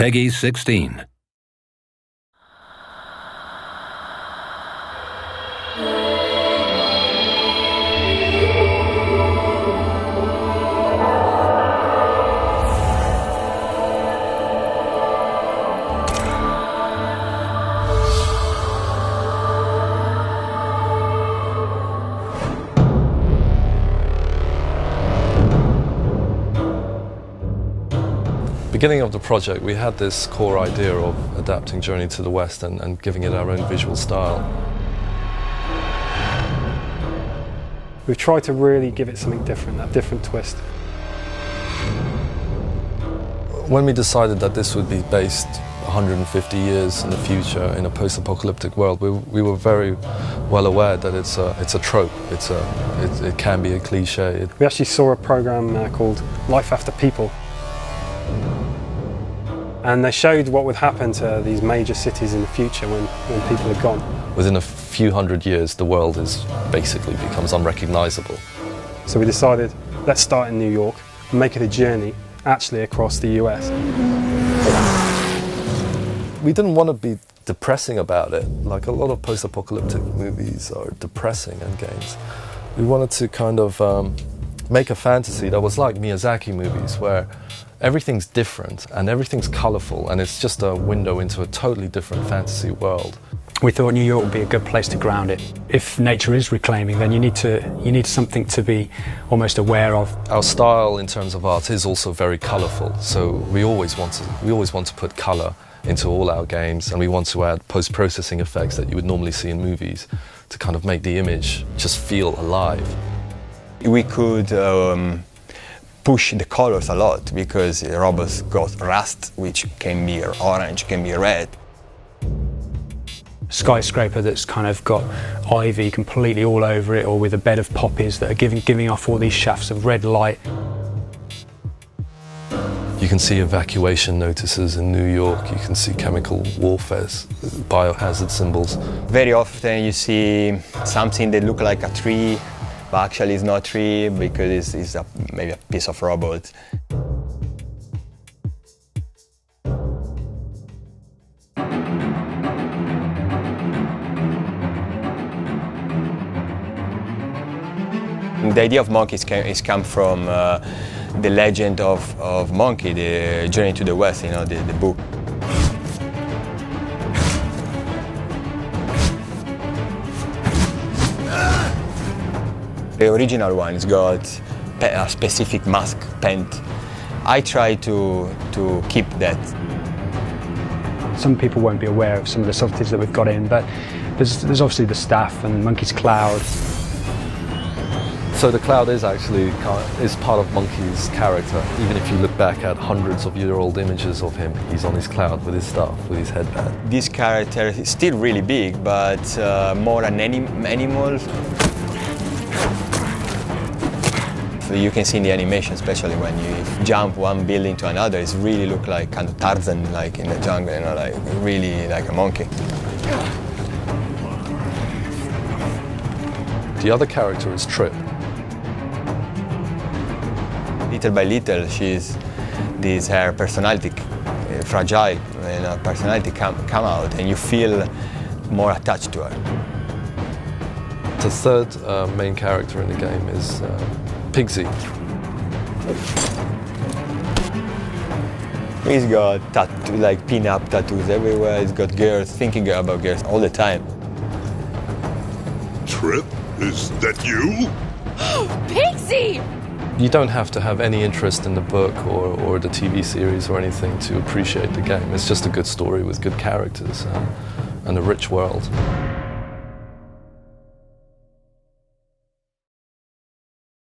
Peggy 16. Beginning of the project, we had this core idea of adapting Journey to the West and giving it our own visual style. We've tried to really give it something different, a different twist. When we decided that this would be based 150 years in the future in a post-apocalyptic world, we were very well aware that it's a trope, it can be a cliche. We actually saw a program called Life After People. And they showed what would happen to these major cities in the future when people are gone. Within a few hundred years, the world basically becomes unrecognizable. So we decided, let's start in New York and make it a journey actually across the US. We didn't want to be depressing about it, like a lot of post-apocalyptic movies are depressing and games. We wanted to kind of make a fantasy that was like Miyazaki movies, where everything's different and everything's colourful and it's just a window into a totally different fantasy world. We thought New York would be a good place to ground it. If nature is reclaiming, then you need something to be almost aware of. Our style in terms of art is also very colourful, so we always want to put colour into all our games, and we want to add post-processing effects that you would normally see in movies to kind of make the image just feel alive. We could push the colors a lot because robots got rust, which can be orange, can be red. Skyscraper that's kind of got ivy completely all over it, or with a bed of poppies that are giving off all these shafts of red light. You can see evacuation notices in New York, you can see chemical warfare, biohazard symbols. Very often you see something that looks like a tree, but actually it's not a tree because it's maybe a piece of robot. The idea of monkeys is come from the legend of Monkey, the Journey to the West, you know, the book. The original one has got a specific mask paint. I try to keep that. Some people won't be aware of some of the subtleties that we've got in, but there's obviously the staff and Monkey's cloud. So the cloud is actually part of Monkey's character. Even if you look back at hundreds of year-old images of him, he's on his cloud with his staff, with his headband. This character is still really big, but more an animal. So you can see in the animation, especially when you jump one building to another, it really looks like kind of Tarzan, like in the jungle, you know, like really like a monkey. The other character is Trip. Little by little, her personality, fragile, and personality come out, and you feel more attached to her. The third main character in the game is Pigsy. He's got like pin-up tattoos everywhere. He's got girls, thinking about girls all the time. Trip, is that you? Pigsy! You don't have to have any interest in the book or the TV series or anything to appreciate the game. It's just a good story with good characters and a rich world.